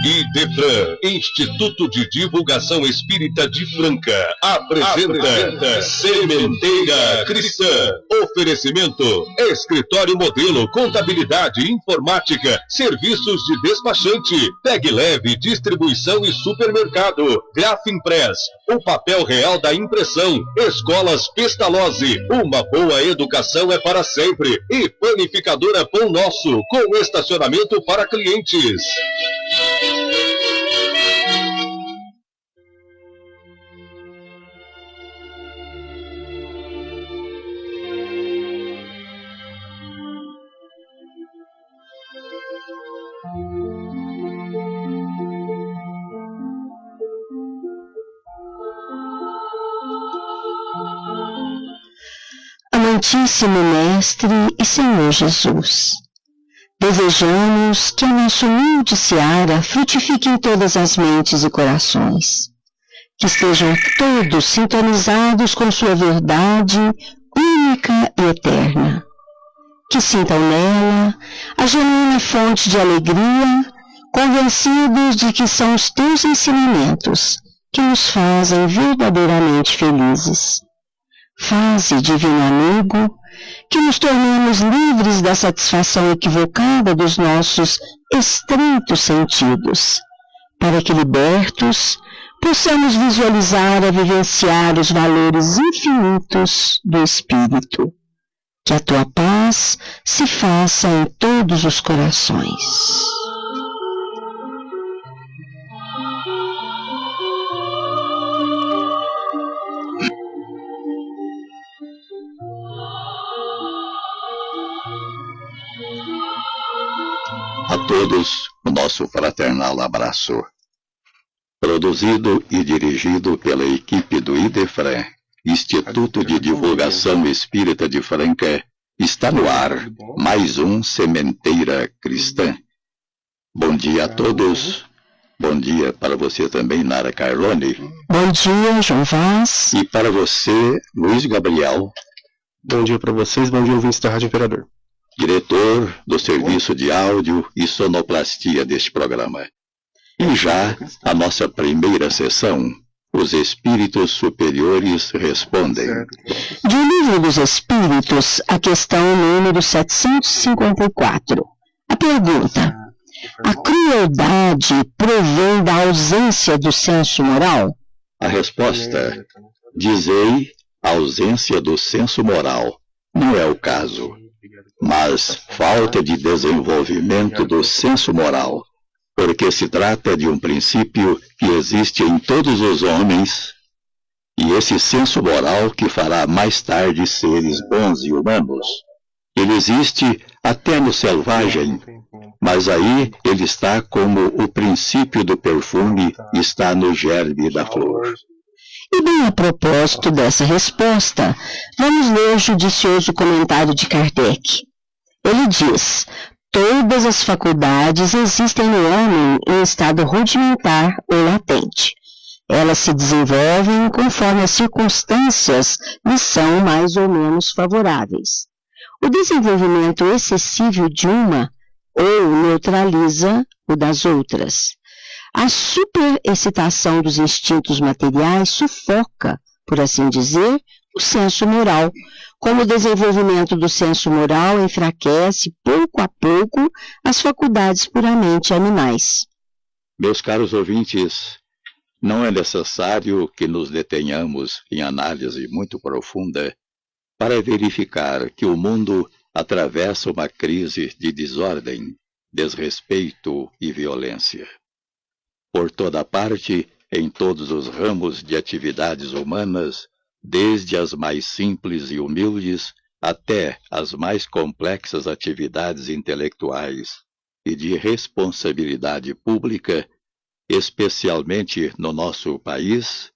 Idefran, Instituto de Divulgação Espírita de Franca, apresenta Sementeira Cristã. Oferecimento: Escritório Modelo, Contabilidade, Informática, Serviços de Despachante, Pegue Leve, Distribuição e Supermercado, Grafimpress, o papel real da impressão, Escolas Pestalozzi, uma boa educação é para sempre, e Panificadora Pão Nosso, com estacionamento para clientes. Amantíssimo Mestre e Senhor Jesus, desejamos que a nossa humilde seara frutifique em todas as mentes e corações, que estejam todos sintonizados com sua verdade única e eterna, que sintam nela a genuína fonte de alegria, convencidos de que são os teus ensinamentos que nos fazem verdadeiramente felizes. Faze, divino amigo, que nos tornemos livres da satisfação equivocada dos nossos estreitos sentidos, para que, libertos, possamos visualizar e vivenciar os valores infinitos do Espírito. Que a tua paz se faça em todos os corações. A todos, o nosso fraternal abraço. Produzido e dirigido pela equipe do Idefran, Instituto de Divulgação Espírita de Franca, está no ar mais um Sementeira Cristã. Bom dia a todos. Bom dia para você também, Nara Carlone. Bom dia, João Vaz. E para você, Luiz Gabriel. Bom dia para vocês, bom dia, ouvintes da Rádio Imperador. Diretor do Serviço de Áudio e Sonoplastia deste programa. E já a nossa primeira sessão, Os Espíritos Superiores Respondem. De O Livro dos Espíritos, a questão número 754. A pergunta: a crueldade provém da ausência do senso moral? A resposta: dizei, a ausência do senso moral. Não é o caso, mas falta de desenvolvimento do senso moral, porque se trata de um princípio que existe em todos os homens, e esse senso moral que fará mais tarde seres bons e humanos. Ele existe até no selvagem, mas aí ele está como o princípio do perfume está no germe da flor. E bem a propósito dessa resposta, vamos ler o judicioso comentário de Kardec. Ele diz: todas as faculdades existem no homem em estado rudimentar ou latente. Elas se desenvolvem conforme as circunstâncias lhes são mais ou menos favoráveis. O desenvolvimento excessivo de uma ou neutraliza o das outras. A superexcitação dos instintos materiais sufoca, por assim dizer, o senso moral, como o desenvolvimento do senso moral enfraquece pouco a pouco as faculdades puramente animais. Meus caros ouvintes, não é necessário que nos detenhamos em análise muito profunda para verificar que o mundo atravessa uma crise de desordem, desrespeito e violência. Por toda parte, em todos os ramos de atividades humanas, desde as mais simples e humildes até as mais complexas atividades intelectuais e de responsabilidade pública, especialmente no nosso país,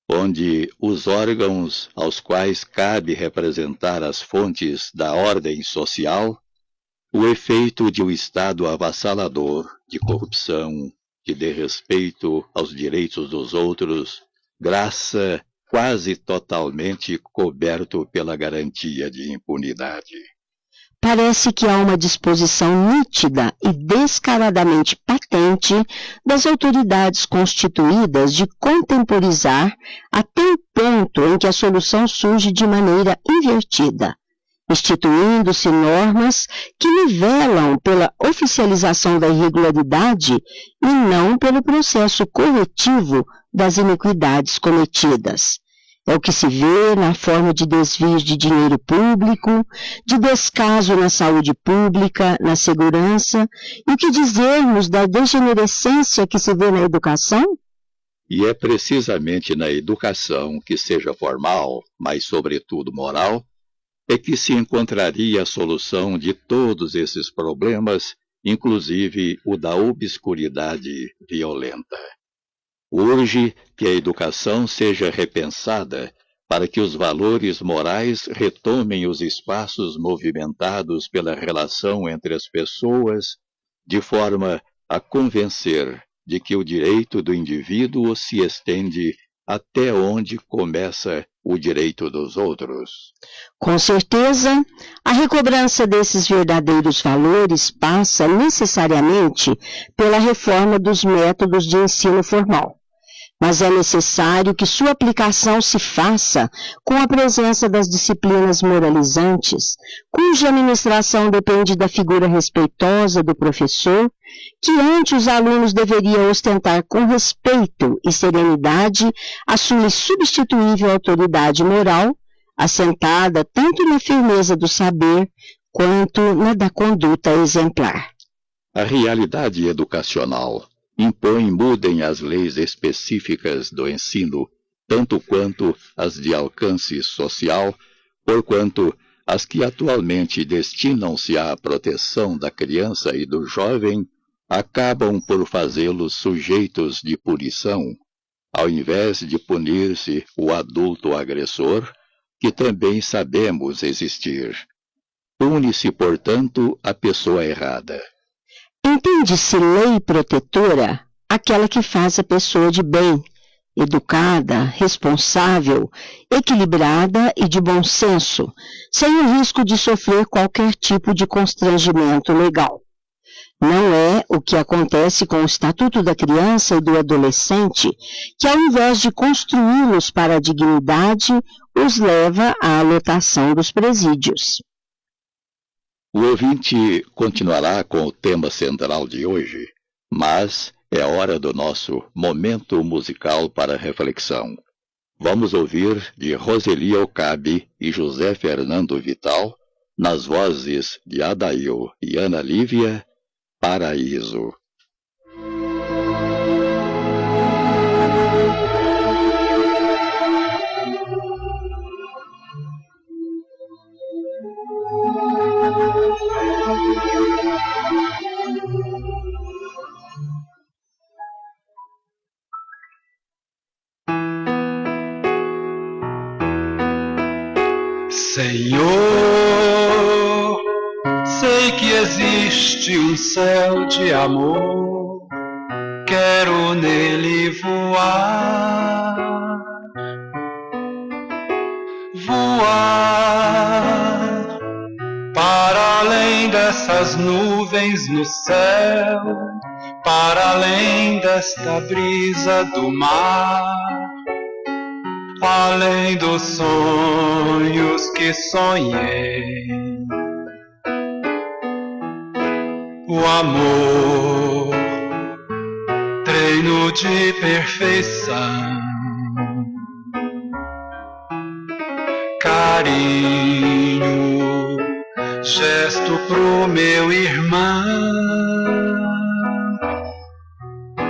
onde os órgãos aos quais cabe representar as fontes da ordem social, o efeito de um Estado avassalador de corrupção, de desrespeito aos direitos dos outros, graça quase totalmente coberto pela garantia de impunidade. parece que há uma disposição nítida e descaradamente patente das autoridades constituídas de contemporizar até o ponto em que a solução surge de maneira invertida, instituindo-se normas que nivelam pela oficialização da irregularidade e não pelo processo corretivo das iniquidades cometidas. É o que se vê na forma de desvios de dinheiro público, de descaso na saúde pública, na segurança, e o que dizermos da degenerescência que se vê na educação? E é precisamente na educação, que seja formal, mas sobretudo moral, é que se encontraria a solução de todos esses problemas, inclusive o da obscuridade violenta. Urge que a educação seja repensada para que os valores morais retomem os espaços movimentados pela relação entre as pessoas, de forma a convencer de que o direito do indivíduo se estende até onde começa o direito dos outros. Com certeza, a recobrança desses verdadeiros valores passa necessariamente pela reforma dos métodos de ensino formal. Mas é necessário que sua aplicação se faça com a presença das disciplinas moralizantes, cuja administração depende da figura respeitosa do professor, que ante os alunos deveria ostentar com respeito e serenidade a sua insubstituível autoridade moral, assentada tanto na firmeza do saber quanto na da conduta exemplar. A realidade educacional impõe mudem as leis específicas do ensino, tanto quanto as de alcance social, porquanto as que atualmente destinam-se à proteção da criança e do jovem acabam por fazê-los sujeitos de punição, ao invés de punir-se o adulto agressor, que também sabemos existir. Pune-se, portanto, a pessoa errada. Entende-se lei protetora aquela que faz a pessoa de bem, educada, responsável, equilibrada e de bom senso, sem o risco de sofrer qualquer tipo de constrangimento legal. Não é o que acontece com o Estatuto da Criança e do Adolescente, que ao invés de construí-los para a dignidade, os leva à lotação dos presídios. O ouvinte continuará com o tema central de hoje, mas é hora do nosso momento musical para reflexão. Vamos ouvir de Roseli Okabe e José Fernando Vital, nas vozes de Adail e Ana Lívia, Paraíso. Senhor, sei que existe um céu de amor, quero nele voar, voar para além dessas nuvens no céu, para além desta brisa do mar, além dos sonhos que sonhei. O amor, treino de perfeição, carinho, gesto pro meu irmão.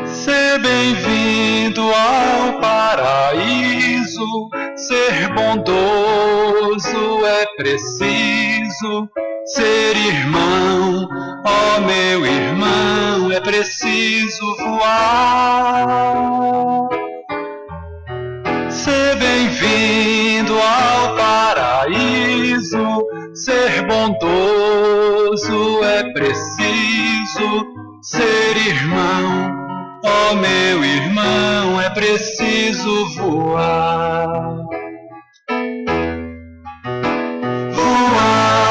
Ser bem-vindo ao paraíso, ser bondoso é preciso. Ser irmão, ó meu irmão, é preciso voar. Ser bem-vindo ao paraíso, ser bondoso é preciso. Ser irmão, ó meu irmão, é preciso voar. Voar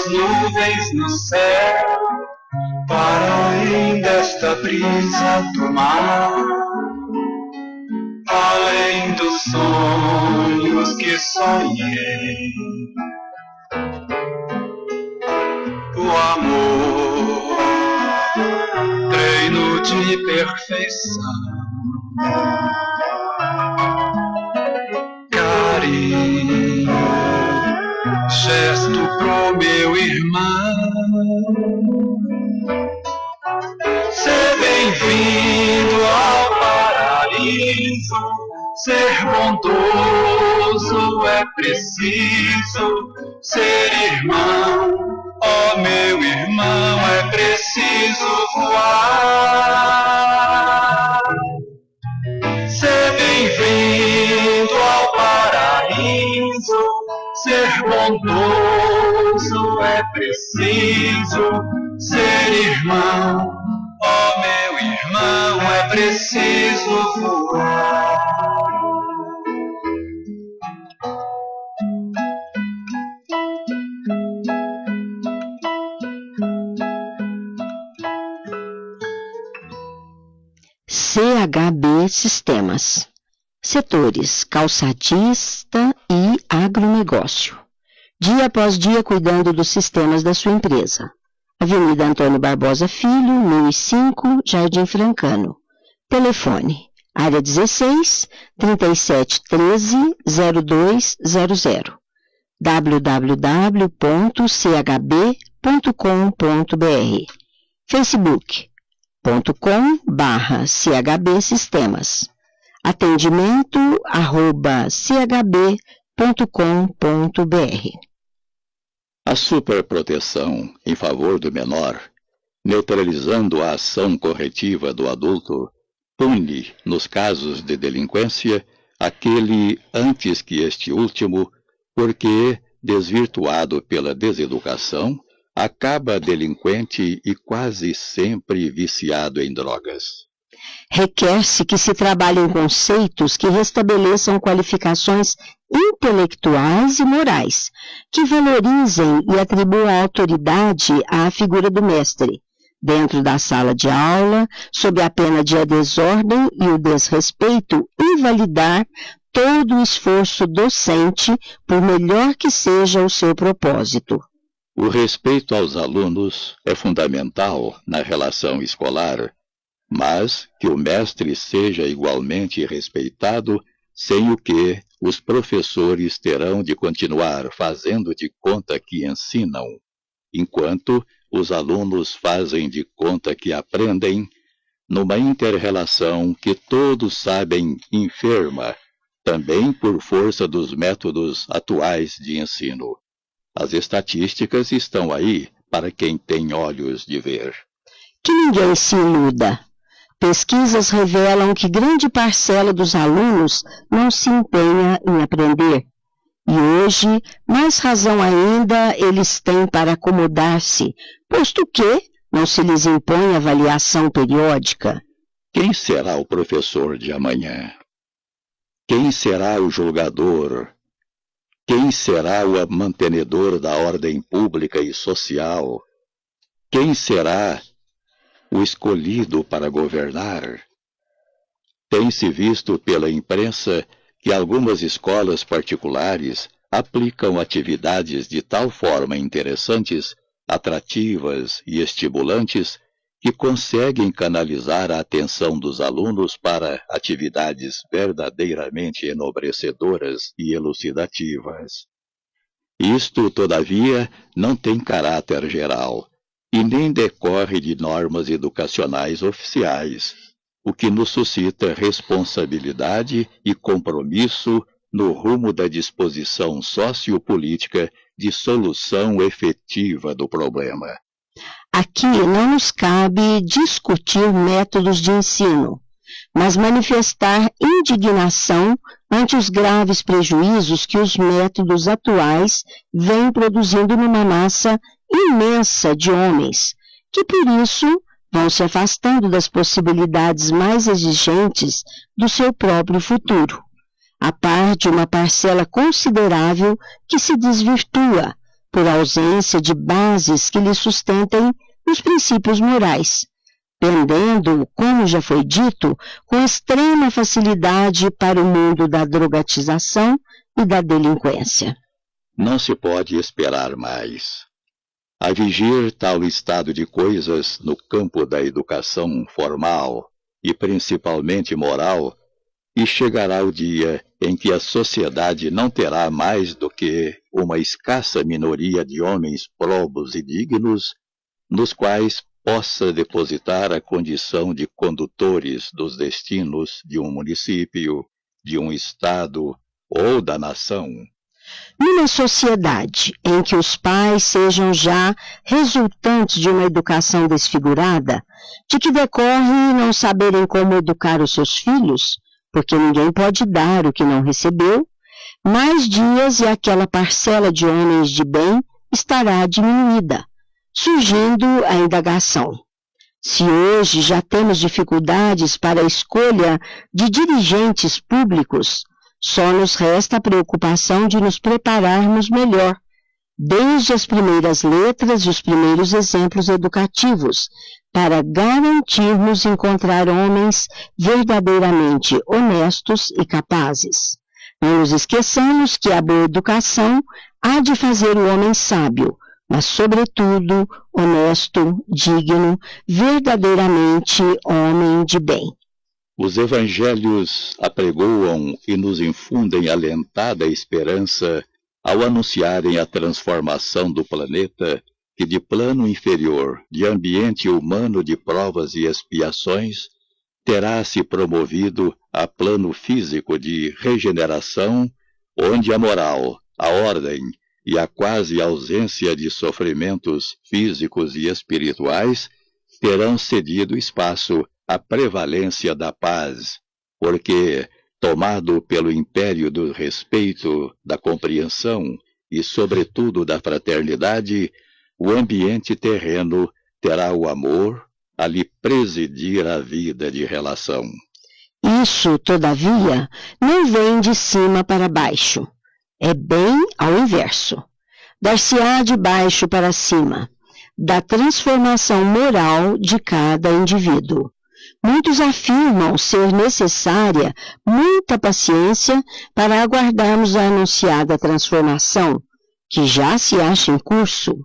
as nuvens no céu, para além desta brisa do mar, além dos sonhos que sonhei. O amor, treino de perfeição, carinho, gesto pro meu irmão. Ser bem-vindo ao paraíso, ser bondoso é preciso, ser irmão. Oh, meu irmão, é preciso voar. Ser bem-vindo ao paraíso, ser bondoso é preciso, ser irmão. Oh, meu irmão, é preciso voar. CHB Sistemas. Setores calçadista e agronegócio. Dia após dia cuidando dos sistemas da sua empresa. Avenida Antônio Barbosa Filho, 1005, Jardim Francano. Telefone, área 16, 3713-0200. www.chb.com.br. facebook.com/CHB Sistemas. Atendimento @chb.com.br. A superproteção em favor do menor, neutralizando a ação corretiva do adulto, pune, nos casos de delinquência, aquele antes que este último, porque, desvirtuado pela deseducação, acaba delinquente e quase sempre viciado em drogas. Requer-se que se trabalhem conceitos que restabeleçam qualificações intelectuais e morais, que valorizem e atribuam autoridade à figura do mestre, dentro da sala de aula, sob a pena de a desordem e o desrespeito invalidar todo o esforço docente, por melhor que seja o seu propósito. O respeito aos alunos é fundamental na relação escolar, mas que o mestre seja igualmente respeitado, sem o que os professores terão de continuar fazendo de conta que ensinam, enquanto os alunos fazem de conta que aprendem, numa inter-relação que todos sabem enferma, também por força dos métodos atuais de ensino. As estatísticas estão aí para quem tem olhos de ver. Que ninguém se iluda. Pesquisas revelam que grande parcela dos alunos não se empenha em aprender. E hoje, mais razão ainda, eles têm para acomodar-se, posto que não se lhes impõe avaliação periódica. Quem será o professor de amanhã? Quem será o julgador? Quem será o mantenedor da ordem pública e social? Quem será o escolhido para governar? Tem-se visto pela imprensa que algumas escolas particulares aplicam atividades de tal forma interessantes, atrativas e estimulantes que conseguem canalizar a atenção dos alunos para atividades verdadeiramente enobrecedoras e elucidativas. Isto, todavia, não tem caráter geral e nem decorre de normas educacionais oficiais, o que nos suscita responsabilidade e compromisso no rumo da disposição sociopolítica de solução efetiva do problema. Aqui não nos cabe discutir métodos de ensino, mas manifestar indignação ante os graves prejuízos que os métodos atuais vêm produzindo numa massa imensa de homens, que por isso vão se afastando das possibilidades mais exigentes do seu próprio futuro, a par de uma parcela considerável que se desvirtua, por ausência de bases que lhe sustentem os princípios morais, pendendo, como já foi dito, com extrema facilidade para o mundo da drogatização e da delinquência. Não se pode esperar mais. A vigir tal estado de coisas no campo da educação formal e principalmente moral, e chegará o dia em que a sociedade não terá mais do que uma escassa minoria de homens probos e dignos, nos quais possa depositar a condição de condutores dos destinos de um município, de um estado ou da nação. Numa sociedade em que os pais sejam já resultantes de uma educação desfigurada, de que decorre não saberem como educar os seus filhos, porque ninguém pode dar o que não recebeu, mais dias e aquela parcela de homens de bem estará diminuída, surgindo a indagação. Se hoje já temos dificuldades para a escolha de dirigentes públicos, só nos resta a preocupação de nos prepararmos melhor, desde as primeiras letras e os primeiros exemplos educativos, para garantirmos encontrar homens verdadeiramente honestos e capazes. Não nos esqueçamos que a boa educação há de fazer o homem sábio, mas, sobretudo, honesto, digno, verdadeiramente homem de bem. Os evangelhos apregoam e nos infundem alentada esperança ao anunciarem a transformação do planeta que de plano inferior, de ambiente humano de provas e expiações, terá se promovido a plano físico de regeneração, onde a moral, a ordem e a quase ausência de sofrimentos físicos e espirituais terão cedido espaço à prevalência da paz, porque, tomado pelo império do respeito, da compreensão e, sobretudo, da fraternidade, o ambiente terreno terá o amor a lhe presidir a vida de relação. Isso, todavia, não vem de cima para baixo. É bem ao inverso. Dar-se-á de baixo para cima, da transformação moral de cada indivíduo. Muitos afirmam ser necessária muita paciência para aguardarmos a anunciada transformação, que já se acha em curso.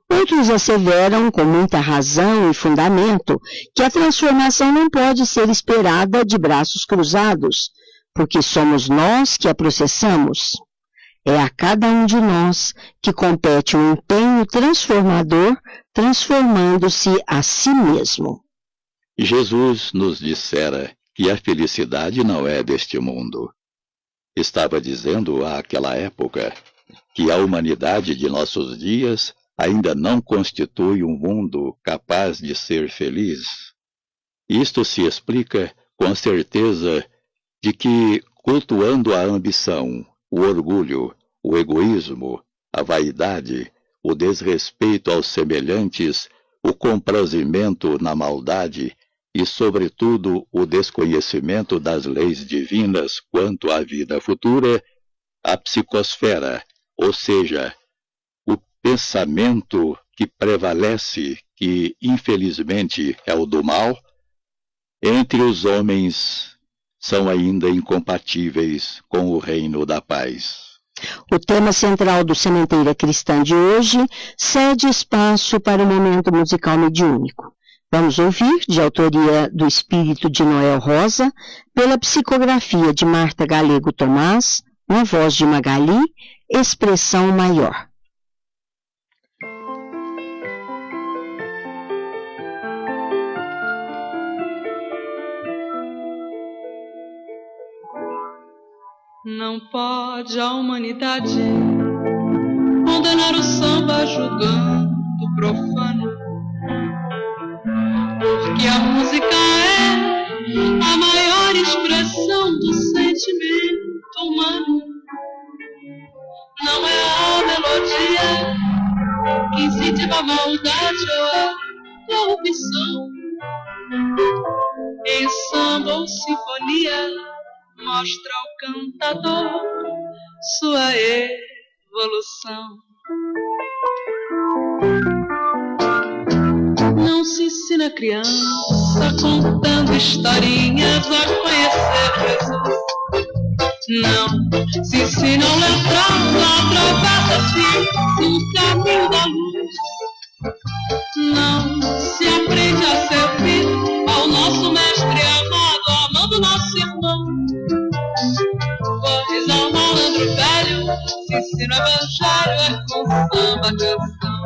Outros asseveram, com muita razão e fundamento, que a transformação não pode ser esperada de braços cruzados, porque somos nós que a processamos. É a cada um de nós que compete um empenho transformador, transformando-se a si mesmo. Jesus nos dissera que a felicidade não é deste mundo. Estava dizendo àquela época que a humanidade de nossos dias ainda não constitui um mundo capaz de ser feliz. Isto se explica com a certeza de que, cultuando a ambição, o orgulho, o egoísmo, a vaidade, o desrespeito aos semelhantes, o comprazimento na maldade e, sobretudo, o desconhecimento das leis divinas quanto à vida futura, a psicosfera, ou seja, o pensamento que prevalece, que infelizmente é o do mal, entre os homens são ainda incompatíveis com o reino da paz. O tema central do Sementeira Cristã de hoje cede espaço para o momento musical mediúnico. Vamos ouvir, de autoria do Espírito de Noel Rosa, pela psicografia de Marta Galego Tomás, na voz de Magali, Expressão Maior. Não pode a humanidade condenar o samba julgando profano, porque a música é a maior expressão do sentimento humano. Não é a melodia que incentiva a maldade ou a corrupção. Em samba ou sinfonia mostra ao cantador sua evolução. Não se ensina criança contando historinhas a conhecer Jesus. Não se ensina o letrado atravessa-se o caminho da luz. Não se aprende a servir ao nosso mestre amado, amando nosso irmão. Pois ao malandro velho se ensina o evangelho é com samba canção.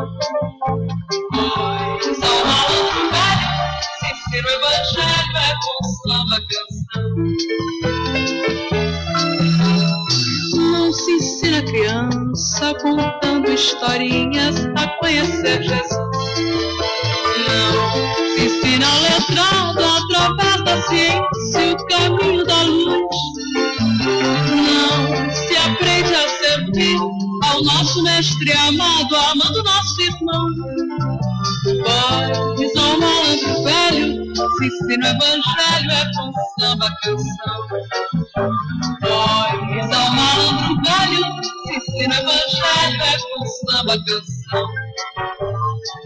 Pois ao malandro velho se ensina o evangelho é com samba canção. Não se ensina a criança contando historinhas a conhecer Jesus. Não se ensina ao letrado através da ciência o caminho da luz. Não se aprende a servir ao nosso mestre amado, amando nosso irmão. Pois ao malandro velho se ensina o evangelho é com samba canção. Pois ao malandro velho se ensina o evangelho é com samba canção.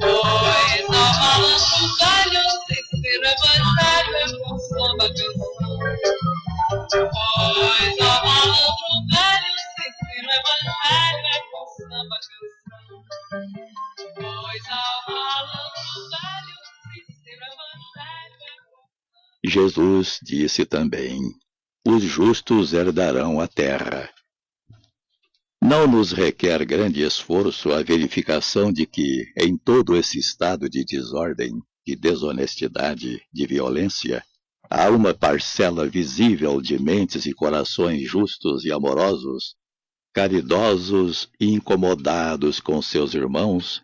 Pois ao malandro velho se ensina o evangelho é com samba canção. Pois ao malandro velho se ensina o evangelho é com samba canção. Pois ao malandro velho se ensina o evangelho é com samba. Jesus disse também: os justos herdarão a terra. Não nos requer grande esforço a verificação de que, em todo esse estado de desordem, de desonestidade, de violência, há uma parcela visível de mentes e corações justos e amorosos, caridosos e incomodados com seus irmãos,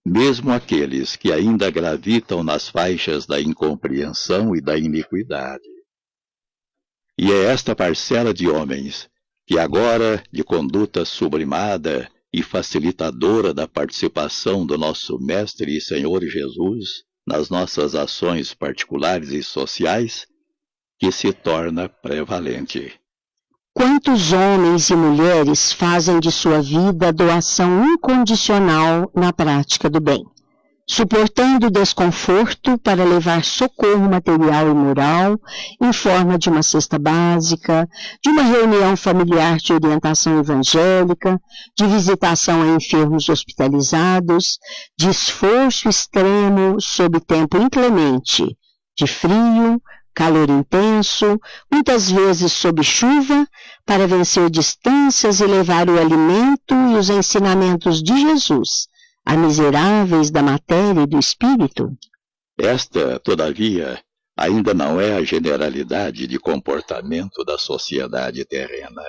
mesmo aqueles que ainda gravitam nas faixas da incompreensão e da iniquidade. E é esta parcela de homens que agora, de conduta sublimada e facilitadora da participação do nosso Mestre e Senhor Jesus nas nossas ações particulares e sociais, que se torna prevalente. Quantos homens e mulheres fazem de sua vida doação incondicional na prática do bem, suportando o desconforto para levar socorro material e moral em forma de uma cesta básica, de uma reunião familiar de orientação evangélica, de visitação a enfermos hospitalizados, de esforço extremo sob tempo inclemente, de frio, calor intenso, muitas vezes sob chuva, para vencer distâncias e levar o alimento e os ensinamentos de Jesus a miseráveis da matéria e do espírito? Esta, todavia, ainda não é a generalidade de comportamento da sociedade terrena.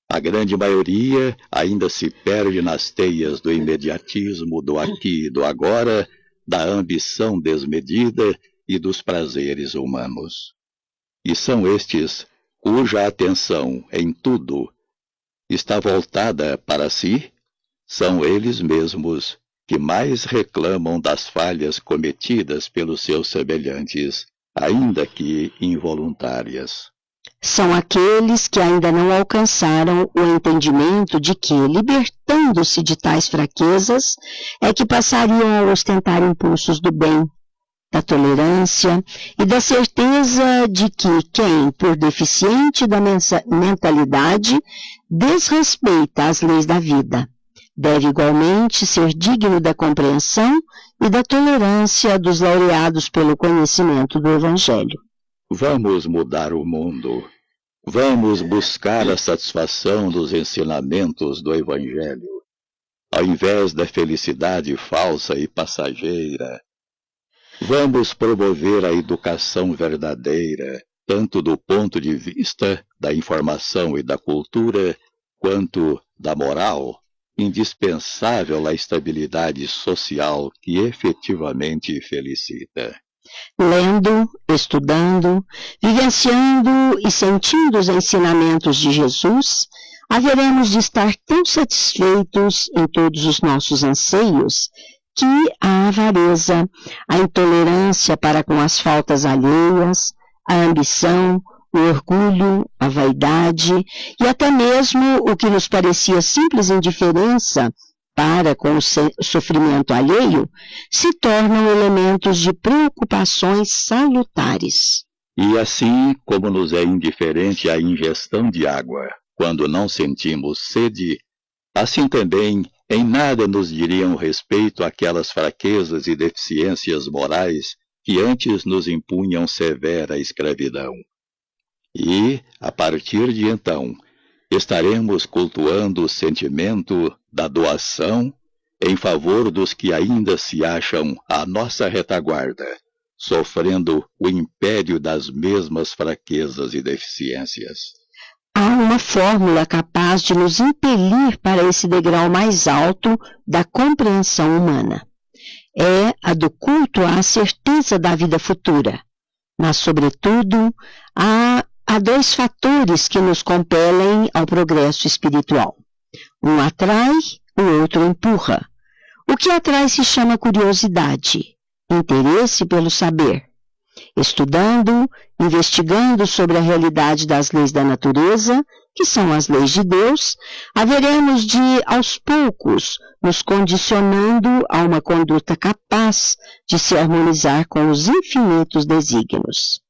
A grande maioria ainda se perde nas teias do imediatismo, do aqui e do agora, da ambição desmedida e dos prazeres humanos. E são estes cuja atenção em tudo está voltada para si, são eles mesmos que mais reclamam das falhas cometidas pelos seus semelhantes, ainda que involuntárias. São aqueles que ainda não alcançaram o entendimento de que, libertando-se de tais fraquezas, é que passariam a ostentar impulsos do bem, da tolerância e da certeza de que quem, por deficiente da mentalidade, desrespeita as leis da vida, deve igualmente ser digno da compreensão e da tolerância dos laureados pelo conhecimento do Evangelho. Vamos mudar o mundo. Vamos buscar a satisfação dos ensinamentos do Evangelho, ao invés da felicidade falsa e passageira. Vamos promover a educação verdadeira, tanto do ponto de vista da informação e da cultura, quanto da moral, indispensável à estabilidade social que efetivamente felicita. Lendo, estudando, vivenciando e sentindo os ensinamentos de Jesus, haveremos de estar tão satisfeitos em todos os nossos anseios que a avareza, a intolerância para com as faltas alheias, a ambição, o orgulho, a vaidade e até mesmo o que nos parecia simples indiferença depara com o sofrimento alheio se tornam elementos de preocupações salutares. E assim como nos é indiferente a ingestão de água quando não sentimos sede, assim também em nada nos diriam respeito aquelas fraquezas e deficiências morais que antes nos impunham severa escravidão. E, a partir de então, estaremos cultuando o sentimento da doação em favor dos que ainda se acham à nossa retaguarda, sofrendo o império das mesmas fraquezas e deficiências. Há uma fórmula capaz de nos impelir para esse degrau mais alto da compreensão humana. É a do culto à certeza da vida futura. Mas, sobretudo, há dois fatores que nos compelem ao progresso espiritual. Um atrai, o outro empurra. O que atrai se chama curiosidade, interesse pelo saber. Estudando, investigando sobre a realidade das leis da natureza, que são as leis de Deus, haveremos de, aos poucos, nos condicionando a uma conduta capaz de se harmonizar com os infinitos desígnios.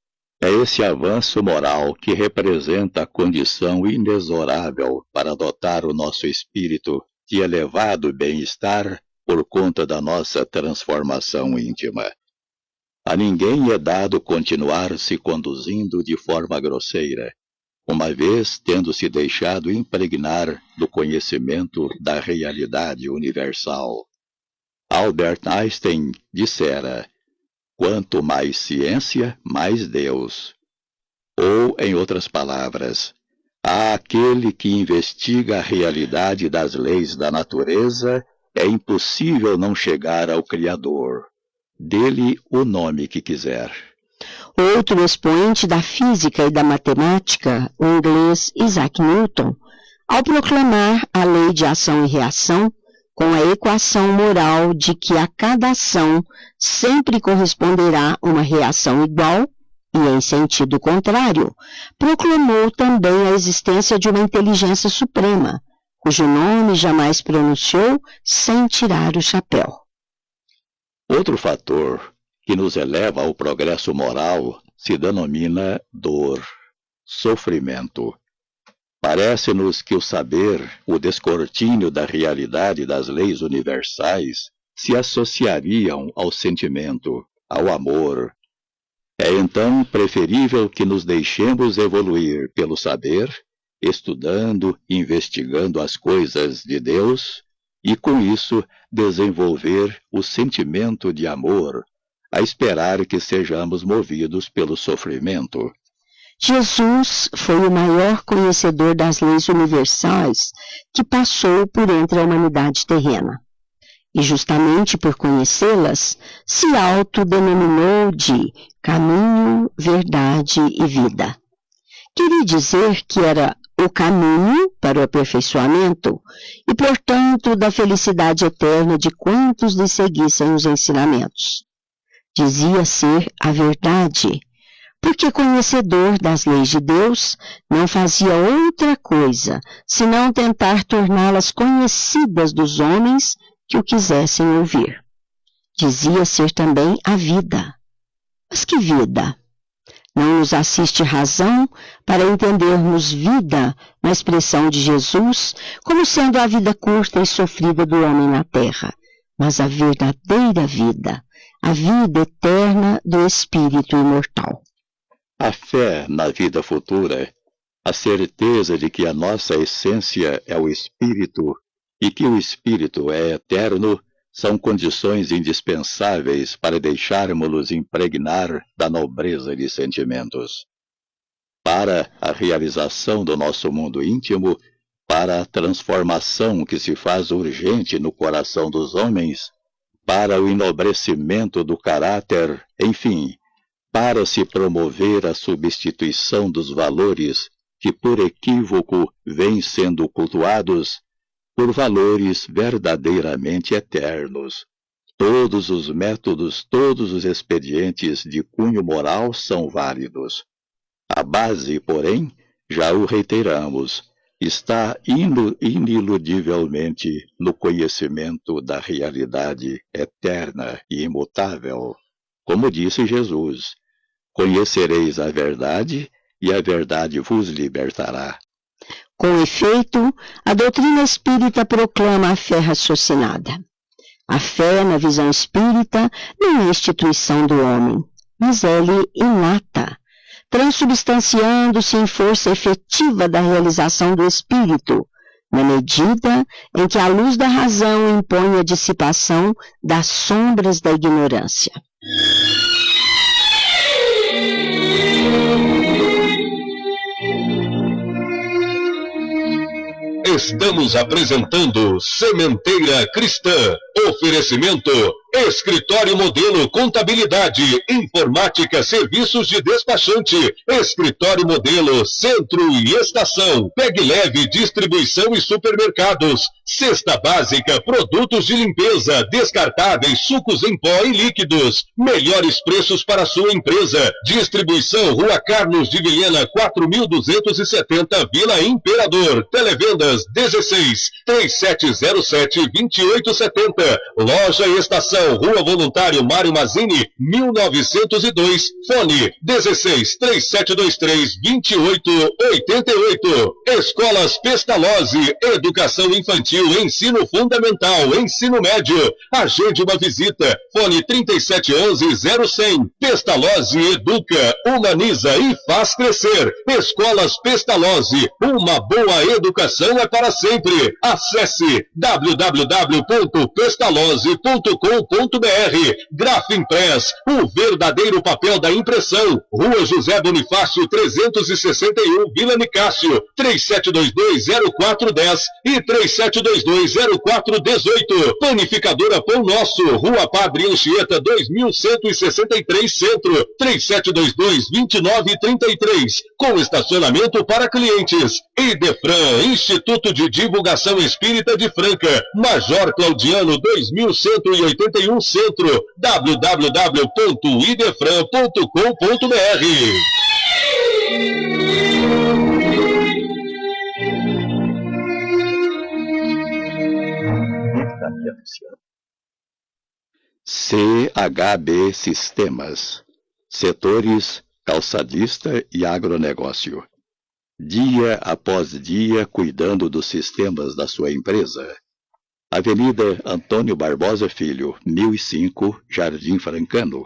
É esse avanço moral que representa a condição inexorável para dotar o nosso espírito de elevado bem-estar por conta da nossa transformação íntima. A ninguém é dado continuar se conduzindo de forma grosseira, uma vez tendo se deixado impregnar do conhecimento da realidade universal. Albert Einstein dissera: quanto mais ciência, mais Deus. Ou, em outras palavras, a aquele que investiga a realidade das leis da natureza, é impossível não chegar ao Criador. Dê-lhe o nome que quiser. Outro expoente da física e da matemática, o inglês Isaac Newton, ao proclamar a lei de ação e reação, com a equação moral de que a cada ação sempre corresponderá uma reação igual, e em sentido contrário, proclamou também a existência de uma inteligência suprema, cujo nome jamais pronunciou sem tirar o chapéu. Outro fator que nos eleva ao progresso moral se denomina dor, sofrimento. Parece-nos que o saber, o descortínio da realidade das leis universais, se associariam ao sentimento, ao amor. É então preferível que nos deixemos evoluir pelo saber, estudando, investigando as coisas de Deus, e com isso desenvolver o sentimento de amor, a esperar que sejamos movidos pelo sofrimento. Jesus foi o maior conhecedor das leis universais que passou por entre a humanidade terrena. E justamente por conhecê-las, se autodenominou de caminho, verdade e vida. Queria dizer que era o caminho para o aperfeiçoamento e, portanto, da felicidade eterna de quantos lhe seguissem os ensinamentos. Dizia ser a verdade, porque conhecedor das leis de Deus, não fazia outra coisa senão tentar torná-las conhecidas dos homens que o quisessem ouvir. Dizia ser também a vida. Mas que vida? Não nos assiste razão para entendermos vida na expressão de Jesus como sendo a vida curta e sofrida do homem na terra, mas a verdadeira vida, a vida eterna do Espírito imortal. A fé na vida futura, a certeza de que a nossa essência é o Espírito e que o Espírito é eterno, são condições indispensáveis para deixarmos-nos impregnar da nobreza de sentimentos. Para a realização do nosso mundo íntimo, para a transformação que se faz urgente no coração dos homens, para o enobrecimento do caráter, enfim, para se promover a substituição dos valores que por equívoco vêm sendo cultuados por valores verdadeiramente eternos. Todos os métodos, todos os expedientes de cunho moral são válidos. A base, porém, já o reiteramos, está ineludivelmente no conhecimento da realidade eterna e imutável. Como disse Jesus, conhecereis a verdade e a verdade vos libertará. Com efeito, a doutrina espírita proclama a fé raciocinada. A fé na visão espírita não é instituição do homem, mas é-lhe inata, transubstanciando-se em força efetiva da realização do espírito, na medida em que a luz da razão impõe a dissipação das sombras da ignorância. Estamos apresentando Sementeira Cristã. Oferecimento: Escritório Modelo Contabilidade, Informática, Serviços de Despachante. Escritório Modelo Centro e Estação. Pegue Leve Distribuição e Supermercados. Cesta Básica, produtos de limpeza, descartáveis, sucos em pó e líquidos. Melhores preços para sua empresa. Distribuição Rua Carlos de Vilhena, 4270, Vila Imperador. Televendas 16 3707 2870. Loja Estação, Rua Voluntário Mário Mazzini, 1902. Fone 16 3723 2888. Escolas Pestalozzi, Educação Infantil, Ensino Fundamental, Ensino Médio. Agende uma visita. Fone 3711-0100. Pestalozzi educa, humaniza e faz crescer. Escolas Pestalozzi, uma boa educação é para sempre. Acesse www.pestalozzi.com.br. Grafimpress, o verdadeiro papel da impressão. Rua José Bonifácio 361, Vila Nicásio, 3722-0410 e 3722-0418. Panificadora Pão Nosso, Rua Padre Anchieta 2163 Centro, 3722-2933, com estacionamento para clientes. Idefran, Instituto de Divulgação Espírita de Franca, Major Claudiano 2181 Centro, www.idefran.com.br. CHB Sistemas, setores calçadista e agronegócio. Dia após dia cuidando dos sistemas da sua empresa. Avenida Antônio Barbosa Filho, 1005, Jardim Francano.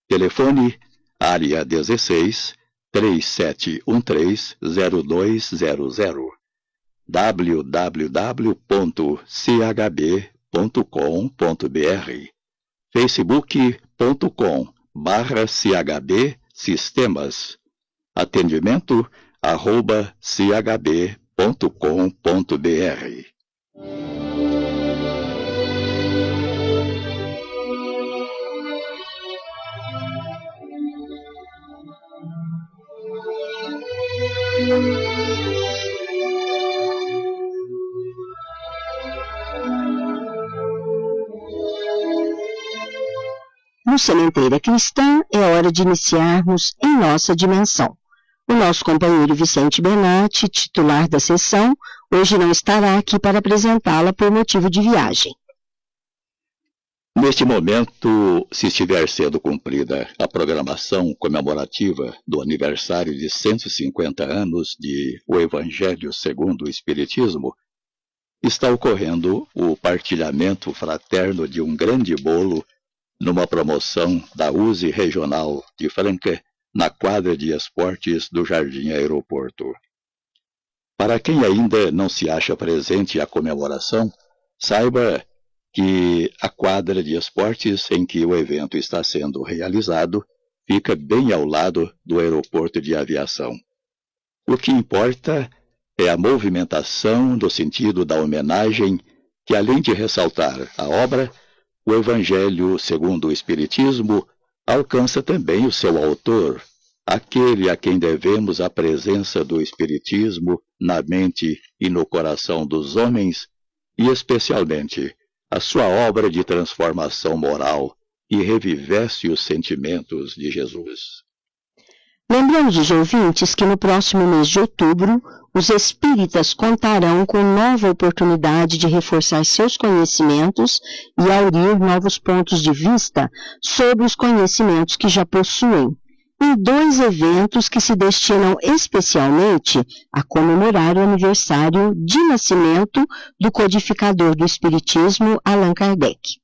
Telefone, área 16, 3713-0200. www.chb.com.br. facebook.com/CHB Sistemas. Atendimento @chb.com.br. No Sementeira Cristã, é hora de iniciarmos em nossa dimensão. O nosso companheiro Vicente Benatti, titular da sessão, hoje não estará aqui para apresentá-la por motivo de viagem. Neste momento, se estiver sendo cumprida a programação comemorativa do aniversário de 150 anos de O Evangelho segundo o Espiritismo, está ocorrendo o partilhamento fraterno de um grande bolo numa promoção da USE Regional de Franca, na quadra de esportes do Jardim Aeroporto. Para quem ainda não se acha presente à comemoração, saiba que a quadra de esportes em que o evento está sendo realizado fica bem ao lado do aeroporto de aviação. O que importa é a movimentação no sentido da homenagem que, além de ressaltar a obra, o Evangelho segundo o Espiritismo alcança também o seu autor, aquele a quem devemos a presença do Espiritismo na mente e no coração dos homens, e especialmente a sua obra de transformação moral que revivesse os sentimentos de Jesus. Lembramos os ouvintes que no próximo mês de outubro, os espíritas contarão com nova oportunidade de reforçar seus conhecimentos e aurir novos pontos de vista sobre os conhecimentos que já possuem, em 2 eventos que se destinam especialmente a comemorar o aniversário de nascimento do codificador do Espiritismo, Allan Kardec.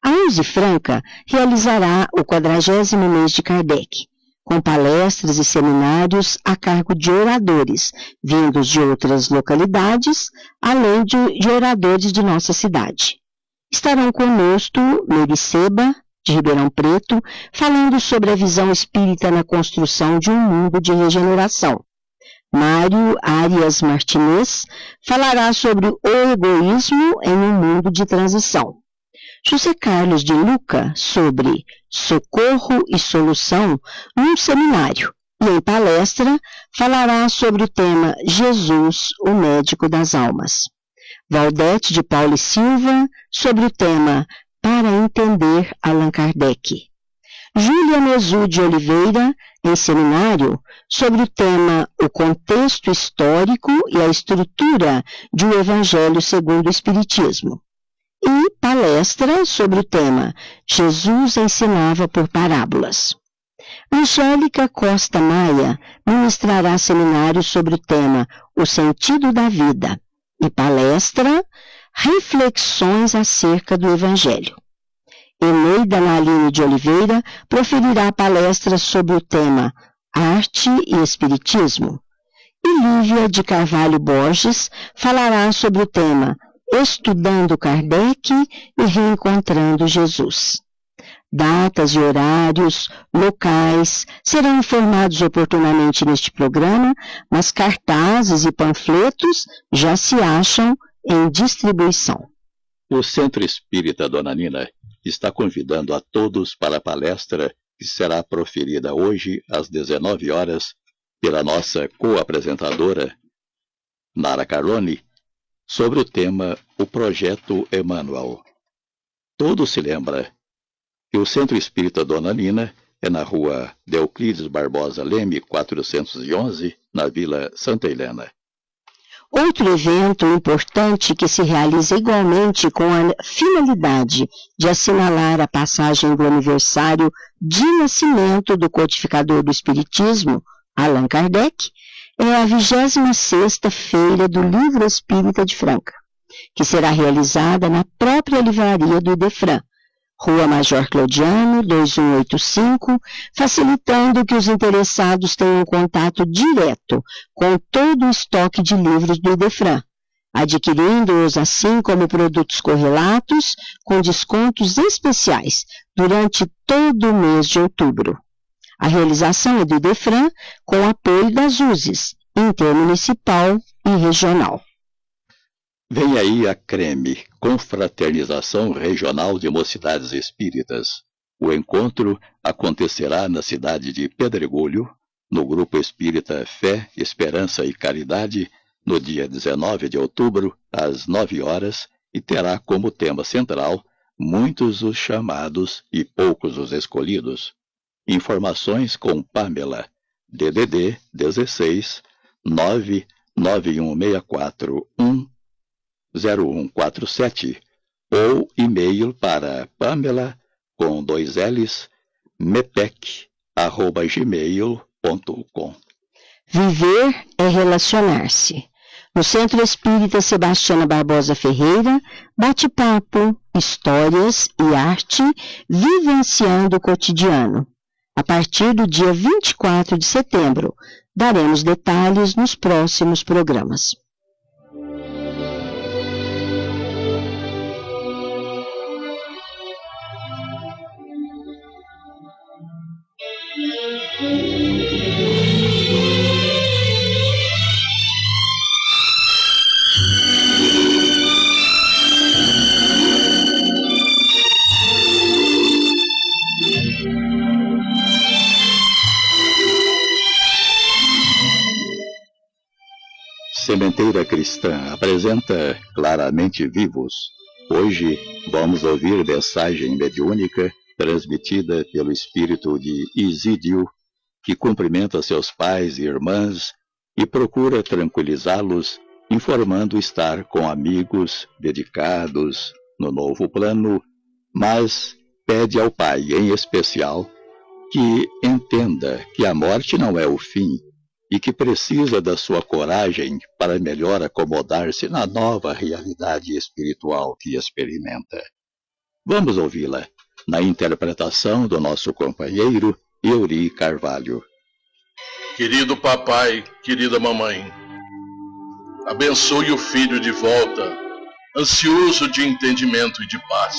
A USE Franca realizará o 40º mês de Kardec, com palestras e seminários a cargo de oradores, vindos de outras localidades, além de oradores de nossa cidade. Estarão conosco Mericeba, de Ribeirão Preto, falando sobre a visão espírita na construção de um mundo de regeneração. Mário Arias Martinez falará sobre o egoísmo em um mundo de transição. José Carlos de Luca sobre socorro e solução num seminário e em palestra falará sobre o tema Jesus, o médico das almas. Valdete de Paulo e Silva sobre o tema Para entender Allan Kardec. Júlia Mezu de Oliveira em seminário sobre o tema O contexto histórico e a estrutura de um Evangelho segundo o Espiritismo. E palestra sobre o tema Jesus ensinava por parábolas. Angélica Costa Maia ministrará seminário sobre o tema O sentido da vida e palestra Reflexões acerca do Evangelho. Eneida Naline de Oliveira proferirá palestra sobre o tema Arte e Espiritismo. E Lívia de Carvalho Borges falará sobre o tema Estudando Kardec e Reencontrando Jesus. Datas e horários, locais, serão informados oportunamente neste programa, mas cartazes e panfletos já se acham em distribuição. O Centro Espírita Dona Nina está convidando a todos para a palestra que será proferida hoje às 19 horas pela nossa co-apresentadora, Nara Carlone, sobre o tema O Projeto Emmanuel. Todo se lembra que o Centro Espírita Dona Nina é na rua Euclides Barbosa Leme, 411, na Vila Santa Helena. Outro evento importante que se realiza igualmente com a finalidade de assinalar a passagem do aniversário de nascimento do codificador do Espiritismo, Allan Kardec, é a 26ª Feira do Livro Espírita de Franca, que será realizada na própria livraria do Idefran, Rua Major Claudiano, 2185, facilitando que os interessados tenham contato direto com todo o estoque de livros do Idefran, adquirindo-os assim como produtos correlatos com descontos especiais durante todo o mês de outubro. A realização é do Idefran com apoio das USES, intermunicipal e regional. Vem aí a CREME, Confraternização Regional de Mocidades Espíritas. O encontro acontecerá na cidade de Pedregulho, no Grupo Espírita Fé, Esperança e Caridade, no dia 19 de outubro, às 9 horas, e terá como tema central Muitos os chamados e poucos os escolhidos. Informações com Pamela, DDD 16 99164 0147 ou e-mail para Pamela com 2 L's mepec@gmail.com. Viver é relacionar-se. No Centro Espírita Sebastiana Barbosa Ferreira, bate-papo, histórias e arte vivenciando o cotidiano. A partir do dia 24 de setembro, daremos detalhes nos próximos programas. Sementeira Cristã apresenta Claramente Vivos. Hoje vamos ouvir mensagem mediúnica transmitida pelo espírito de Isídio, que cumprimenta seus pais e irmãs e procura tranquilizá-los, informando estar com amigos dedicados no novo plano, mas pede ao pai, em especial, que entenda que a morte não é o fim e que precisa da sua coragem para melhor acomodar-se na nova realidade espiritual que experimenta. Vamos ouvi-la na interpretação do nosso companheiro Euri Carvalho. Querido papai, querida mamãe, abençoe o filho de volta, ansioso de entendimento e de paz.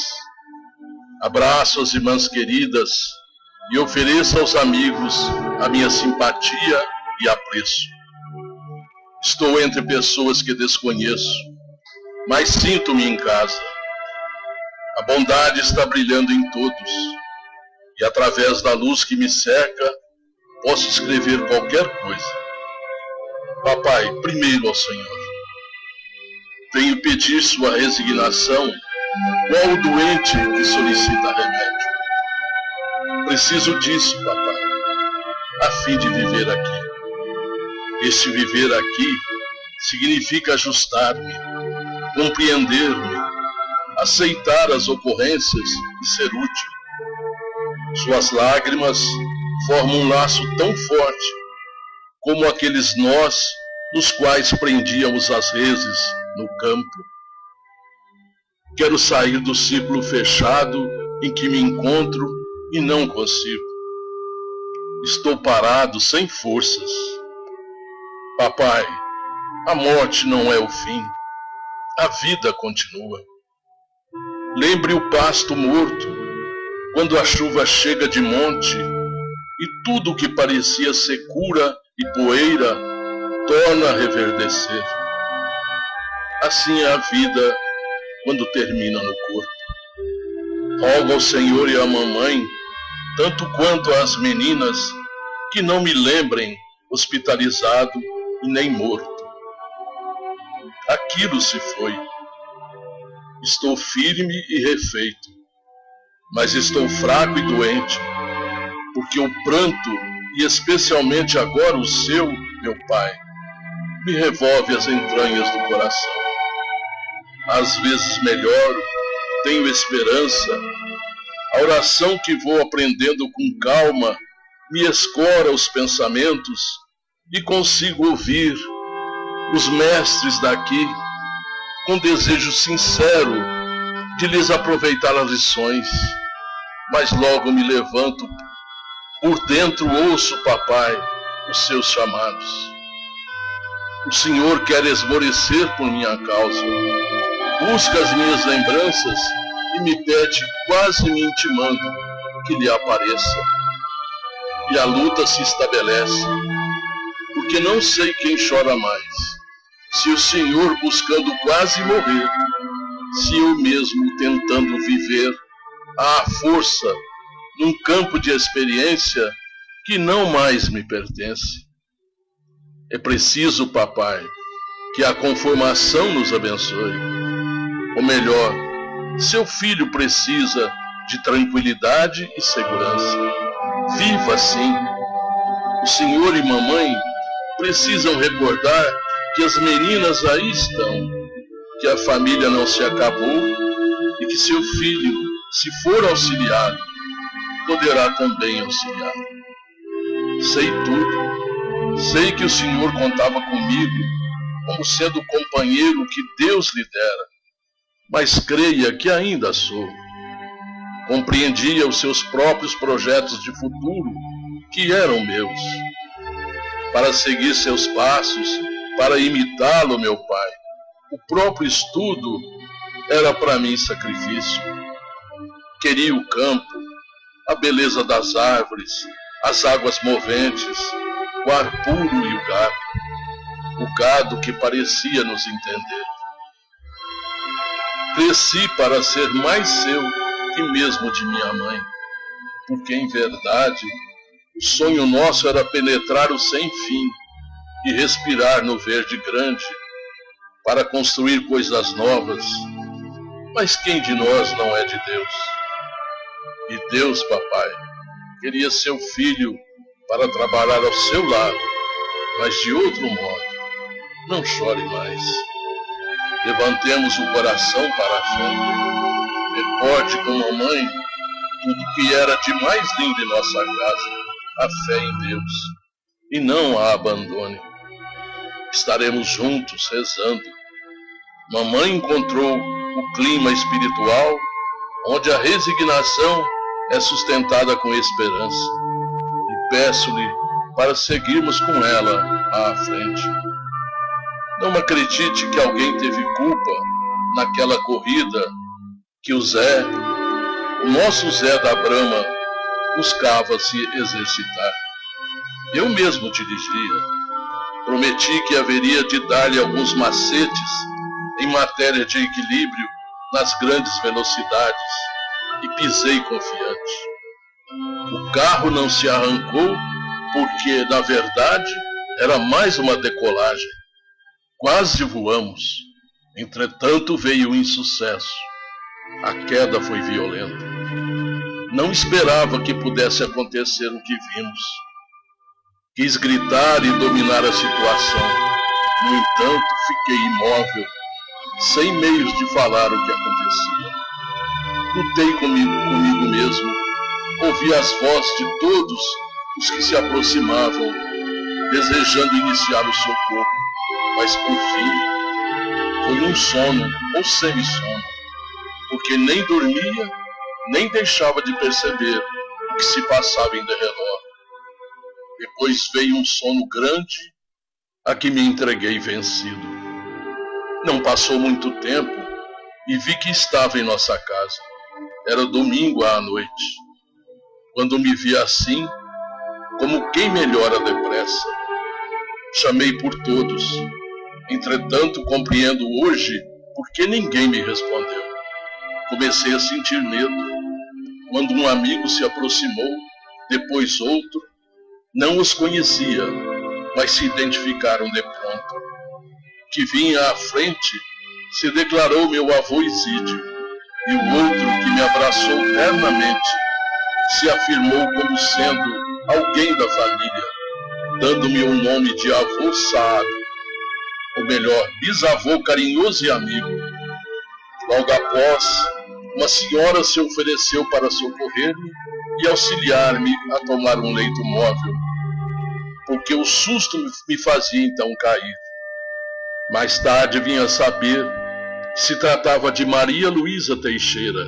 Abraço as irmãs queridas e ofereço aos amigos a minha simpatia e apreço. Estou entre pessoas que desconheço, mas sinto-me em casa. A bondade está brilhando em todos, e através da luz que me cerca, posso escrever qualquer coisa. Papai, primeiro ao Senhor, venho pedir sua resignação, qual o doente que solicita remédio. Preciso disso, papai, a fim de viver aqui. Este viver aqui significa ajustar-me, compreender-me, aceitar as ocorrências e ser útil. Suas lágrimas formam um laço tão forte como aqueles nós nos quais prendíamos as reses no campo. Quero sair do círculo fechado em que me encontro e não consigo. Estou parado sem forças. Papai, a morte não é o fim. A vida continua. Lembre o pasto morto, quando a chuva chega de monte e tudo o que parecia secura e poeira torna a reverdecer. Assim é a vida quando termina no corpo. Rogo ao Senhor e à mamãe, tanto quanto às meninas, que não me lembrem hospitalizado e nem morto. Aquilo se foi. Estou firme e refeito, mas estou fraco e doente, porque o pranto, e especialmente agora o seu, meu pai, me revolve as entranhas do coração. Às vezes melhoro, tenho esperança, a oração que vou aprendendo com calma me escora os pensamentos e consigo ouvir os mestres daqui com desejo sincero de lhes aproveitar as lições, mas logo me levanto, por dentro ouço, papai, os seus chamados. O Senhor quer esmorecer por minha causa, busca as minhas lembranças e me pede, quase me intimando, que lhe apareça. E a luta se estabelece, porque não sei quem chora mais, se o Senhor buscando quase morrer, se eu mesmo tentando viver à força num campo de experiência que não mais me pertence. É preciso, papai, que a conformação nos abençoe. Ou melhor, seu filho precisa de tranquilidade e segurança. Viva assim. O senhor e mamãe precisam recordar que as meninas aí estão, que a família não se acabou e que seu filho, se for auxiliado, poderá também auxiliar. Sei tudo. Sei que o Senhor contava comigo como sendo o companheiro que Deus lhe dera, mas creia que ainda sou. Compreendia os seus próprios projetos de futuro, que eram meus. Para seguir seus passos, para imitá-lo, meu pai, o próprio estudo era para mim sacrifício. Queria o campo, a beleza das árvores, as águas moventes, o ar puro e o gado que parecia nos entender. Cresci para ser mais seu que mesmo de minha mãe, porque em verdade o sonho nosso era penetrar o sem fim e respirar no verde grande para construir coisas novas. Mas quem de nós não é de Deus? E Deus, papai, queria seu filho para trabalhar ao seu lado, mas de outro modo. Não chore mais. Levantemos o coração para a fé. Recorde com mamãe tudo que era de mais lindo em nossa casa, a fé em Deus, e não a abandone. Estaremos juntos rezando. Mamãe encontrou o clima espiritual onde a resignação é sustentada com esperança, e peço-lhe para seguirmos com ela à frente. Não acredite que alguém teve culpa naquela corrida que o nosso Zé da Brama, buscava se exercitar. Eu mesmo dirigiria. Prometi que haveria de dar-lhe alguns macetes em matéria de equilíbrio nas grandes velocidades, e pisei confiante. O carro não se arrancou porque, na verdade, era mais uma decolagem. Quase voamos. Entretanto, veio o insucesso. A queda foi violenta. Não esperava que pudesse acontecer o que vimos. Quis gritar e dominar a situação. No entanto, fiquei imóvel, sem meios de falar o que acontecia. Lutei comigo mesmo. Ouvi as vozes de todos os que se aproximavam, desejando iniciar o socorro. Mas, por fim, foi um sono ou semissono, porque nem dormia, nem deixava de perceber o que se passava em derredor. Depois veio um sono grande, a que me entreguei vencido. Não passou muito tempo e vi que estava em nossa casa. Era domingo à noite. Quando me vi assim, como quem melhora depressa, chamei por todos. Entretanto, compreendo hoje por que ninguém me respondeu. Comecei a sentir medo. Quando um amigo se aproximou, depois outro, não os conhecia, mas se identificaram de pronto. Que vinha à frente se declarou meu avô Isídio, e o outro, que me abraçou ternamente, se afirmou como sendo alguém da família, dando-me o nome de avô sábio, ou melhor, bisavô carinhoso e amigo. Logo após, uma senhora se ofereceu para socorrer-me e auxiliar-me a tomar um leito móvel, porque o susto me fazia então cair. Mais tarde vim a saber que se tratava de Maria Luísa Teixeira,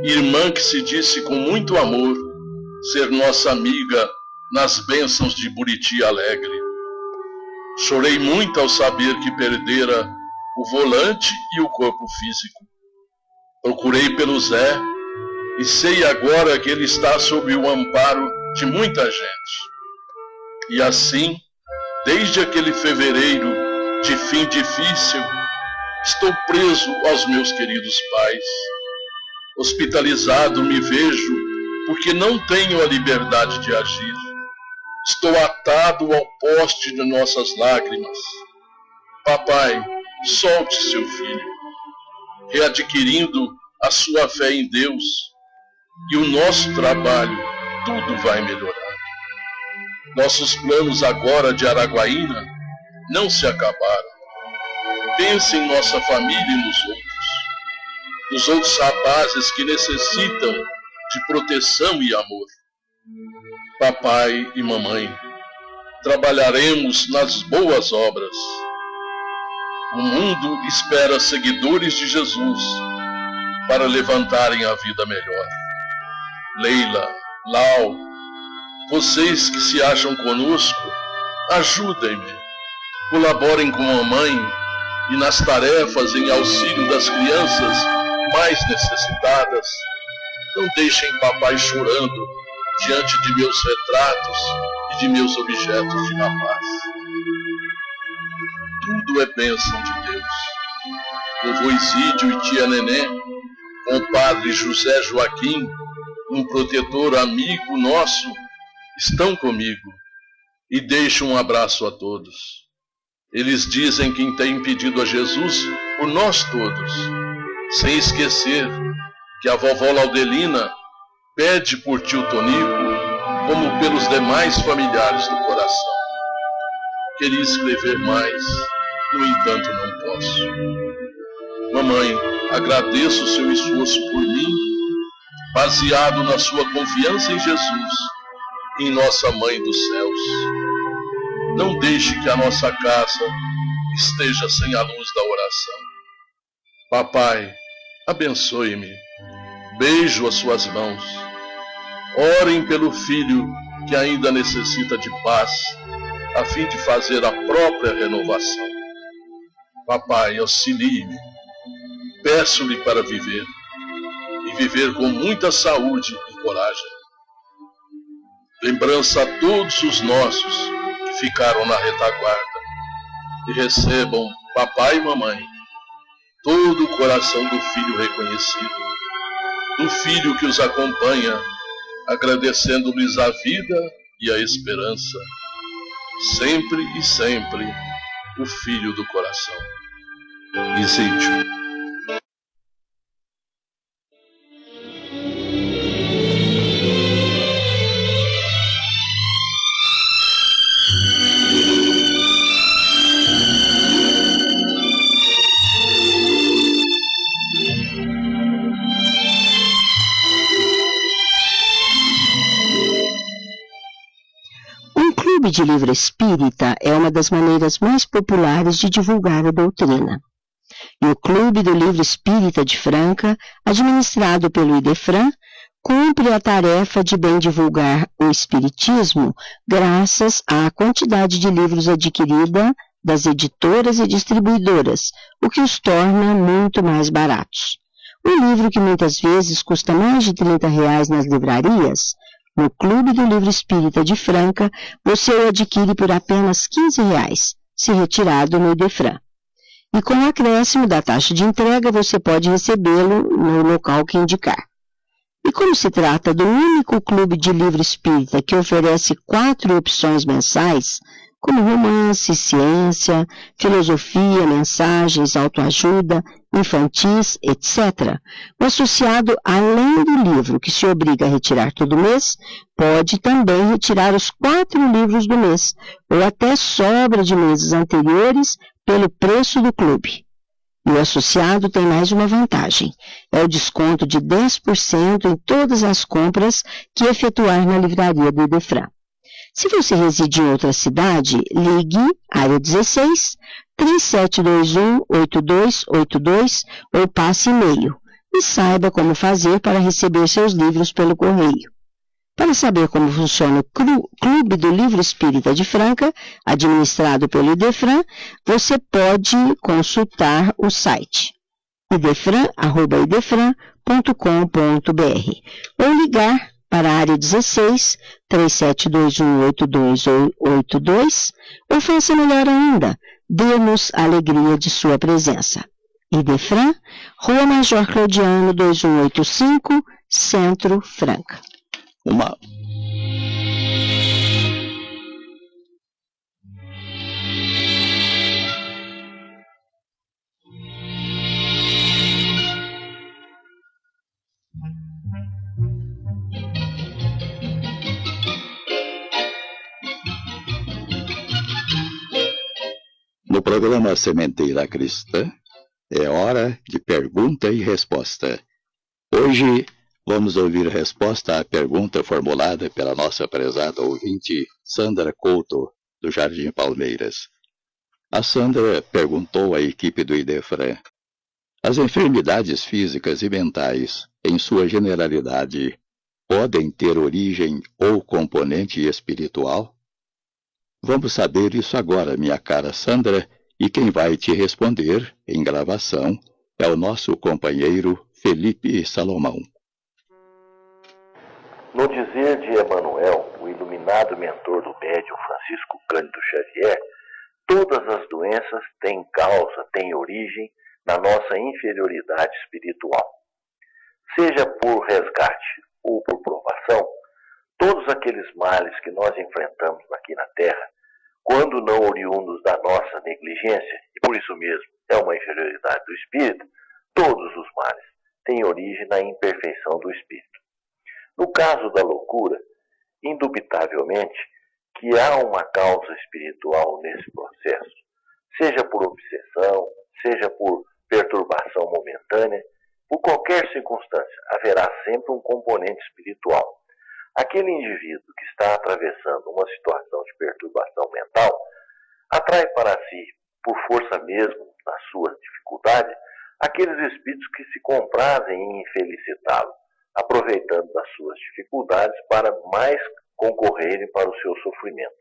irmã que se disse com muito amor ser nossa amiga nas bênçãos de Buriti Alegre. Chorei muito ao saber que perdera o volante e o corpo físico. Procurei pelo Zé e sei agora que ele está sob o amparo de muita gente. E assim, desde aquele fevereiro de fim difícil, estou preso aos meus queridos pais. Hospitalizado me vejo porque não tenho a liberdade de agir. Estou atado ao poste de nossas lágrimas. Papai, solte seu filho, readquirindo a sua fé em Deus, e o nosso trabalho, tudo vai melhorar. Nossos planos agora de Araguaína não se acabaram. Pense em nossa família e nos outros rapazes que necessitam de proteção e amor. Papai e mamãe, trabalharemos nas boas obras. O mundo espera seguidores de Jesus para levantarem a vida melhor. Leila, Lau, vocês que se acham conosco, ajudem-me, colaborem com a mamãe e nas tarefas em auxílio das crianças mais necessitadas. Não deixem papai chorando diante de meus retratos e de meus objetos de rapaz. Tudo é bênção de Deus. Vovô Isídio e tia Nenê, com o padre José Joaquim, um protetor amigo nosso, estão comigo e deixo um abraço a todos. Eles dizem que têm pedido a Jesus por nós todos, sem esquecer que a vovó Laudelina pede por tio Tonico como pelos demais familiares do coração. Queria escrever mais, no entanto não posso. Mamãe, agradeço o seu esforço por mim, baseado na sua confiança em Jesus, em nossa Mãe dos céus. Não deixe que a nossa casa esteja sem a luz da oração. Papai, abençoe-me. Beijo as suas mãos. Orem pelo filho que ainda necessita de paz, a fim de fazer a própria renovação. Papai, auxilie-me. Peço-lhe para viver, e viver com muita saúde e coragem. Lembrança a todos os nossos que ficaram na retaguarda, e recebam, papai e mamãe, todo o coração do filho reconhecido, do filho que os acompanha, agradecendo-lhes a vida e a esperança, sempre e sempre, o filho do coração. Isídio. O Clube de Livro Espírita é uma das maneiras mais populares de divulgar a doutrina. E o Clube do Livro Espírita de Franca, administrado pelo Idefran, cumpre a tarefa de bem divulgar o Espiritismo graças à quantidade de livros adquirida das editoras e distribuidoras, o que os torna muito mais baratos. Um livro que muitas vezes custa mais de R$30 nas livrarias, no Clube do Livro Espírita de Franca, você o adquire por apenas R$15, se retirado no Idefran. E com o acréscimo da taxa de entrega, você pode recebê-lo no local que indicar. E como se trata do único clube de livro espírita que oferece 4 opções mensais, como romance, ciência, filosofia, mensagens, autoajuda, infantis, etc., o associado, além do livro que se obriga a retirar todo mês, pode também retirar os 4 livros do mês, ou até sobra de meses anteriores, pelo preço do clube. E o associado tem mais uma vantagem, é o desconto de 10% em todas as compras que efetuar na livraria do Idefran. Se você reside em outra cidade, ligue área 16 3721-8282 ou passe e-mail e saiba como fazer para receber seus livros pelo correio. Para saber como funciona o Clube do Livro Espírita de Franca, administrado pelo Idefran, você pode consultar o site idefran.com.br ou ligar para a área 16 3721-8282 ou faça melhor ainda, dê-nos a alegria de sua presença. Idefran, Rua Major Claudiano 2185, Centro, Franca. No programa Sementeira Cristã, é hora de pergunta e resposta. Hoje vamos ouvir resposta à pergunta formulada pela nossa prezada ouvinte Sandra Couto, do Jardim Palmeiras. A Sandra perguntou à equipe do Idefran: as enfermidades físicas e mentais, em sua generalidade, podem ter origem ou componente espiritual? Vamos saber isso agora, minha cara Sandra, e quem vai te responder, em gravação, é o nosso companheiro Felipe Salomão. No dizer de Emmanuel, o iluminado mentor do médium Francisco Cândido Xavier, todas as doenças têm causa, têm origem na nossa inferioridade espiritual. Seja por resgate ou por provação, todos aqueles males que nós enfrentamos aqui na Terra, quando não oriundos da nossa negligência, e por isso mesmo é uma inferioridade do espírito, todos os males têm origem na imperfeição do espírito. No caso da loucura, indubitavelmente que há uma causa espiritual nesse processo, seja por obsessão, seja por perturbação momentânea, por qualquer circunstância, haverá sempre um componente espiritual. Aquele indivíduo que está atravessando uma situação de perturbação mental atrai para si, por força mesmo das suas dificuldades, aqueles espíritos que se comprazem em infelicitá-lo, aproveitando das suas dificuldades para mais concorrerem para o seu sofrimento.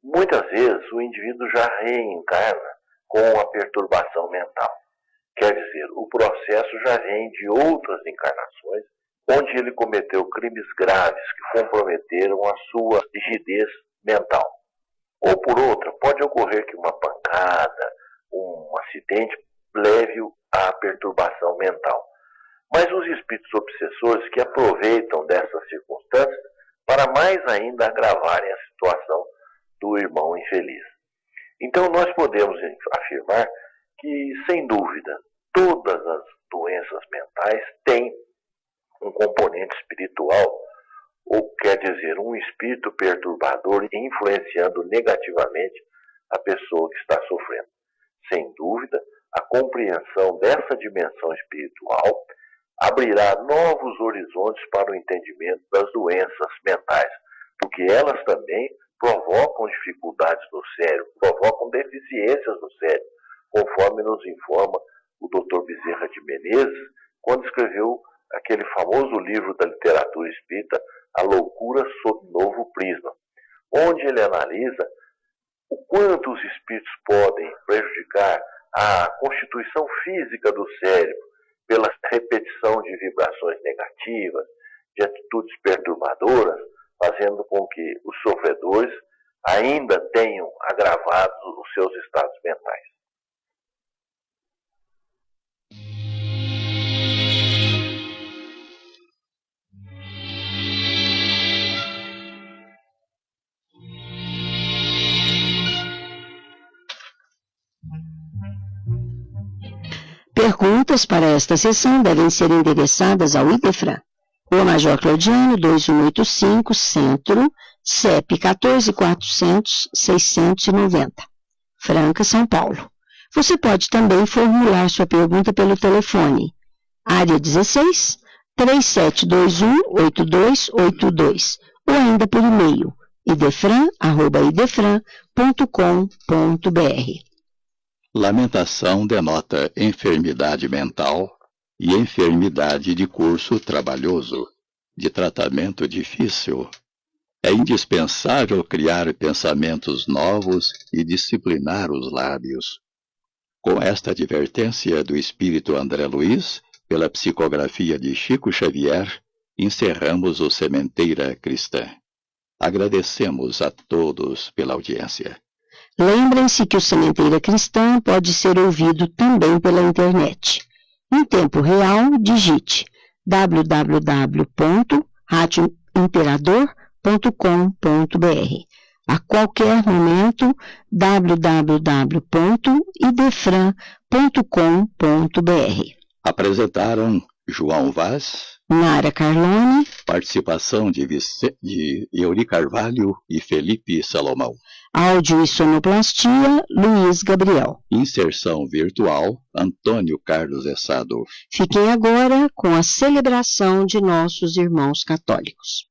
Muitas vezes o indivíduo já reencarna com a perturbação mental. Quer dizer, o processo já vem de outras encarnações, onde ele cometeu crimes graves que comprometeram a sua rigidez mental. Ou por outra, pode ocorrer que uma pancada, um acidente leve-o à perturbação mental. Mas os espíritos obsessores que aproveitam dessas circunstâncias para mais ainda agravarem a situação do irmão infeliz. Então nós podemos afirmar que, sem dúvida, todas as doenças mentais têm um componente espiritual, ou quer dizer, um espírito perturbador influenciando negativamente a pessoa que está sofrendo. Sem dúvida, a compreensão dessa dimensão espiritual abrirá novos horizontes para o entendimento das doenças mentais, porque elas também provocam dificuldades no cérebro, provocam deficiências no cérebro, conforme nos informa o Dr. Bezerra de Menezes, quando escreveu aquele famoso livro da literatura espírita, A Loucura sob Novo Prisma, onde ele analisa o quanto os espíritos podem prejudicar a constituição física do cérebro pela repetição de vibrações negativas, de atitudes perturbadoras, fazendo com que os sofredores ainda tenham agravados os seus estados mentais. Perguntas para esta sessão devem ser endereçadas ao Idefran. Rua Major Claudiano, 2185, Centro, CEP 14.400.690, Franca, São Paulo. Você pode também formular sua pergunta pelo telefone, área 16, 3721-8282, ou ainda por e-mail, idefran@idefran.com.br. Lamentação denota enfermidade mental e enfermidade de curso trabalhoso, de tratamento difícil. É indispensável criar pensamentos novos e disciplinar os lábios. Com esta advertência do espírito André Luiz, pela psicografia de Chico Xavier, encerramos o Sementeira Cristã. Agradecemos a todos pela audiência. Lembrem-se que o Sementeira Cristã pode ser ouvido também pela internet. Em tempo real, digite www.radioimperador.com.br. A qualquer momento, www.idefran.com.br. Apresentaram João Vaz, Nara Carlone, participação de Euri Carvalho e Felipe Salomão. Áudio e sonoplastia, Luiz Gabriel. Inserção virtual, Antônio Carlos Essado. Fiquem agora com a celebração de nossos irmãos católicos.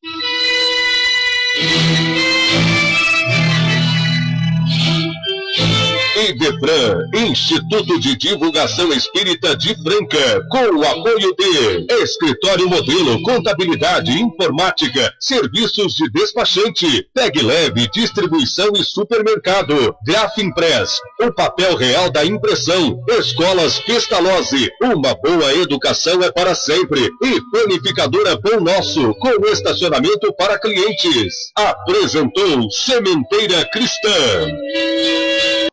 Idefran, Instituto de Divulgação Espírita de Franca, com o apoio de Escritório Modelo, Contabilidade, Informática, Serviços de Despachante, Peg Leve, Distribuição e Supermercado, Grafimpress, o papel real da impressão, Escolas Pestalozzi, uma boa educação é para sempre, e Panificadora Pão Nosso, com estacionamento para clientes. Apresentou Sementeira Cristã.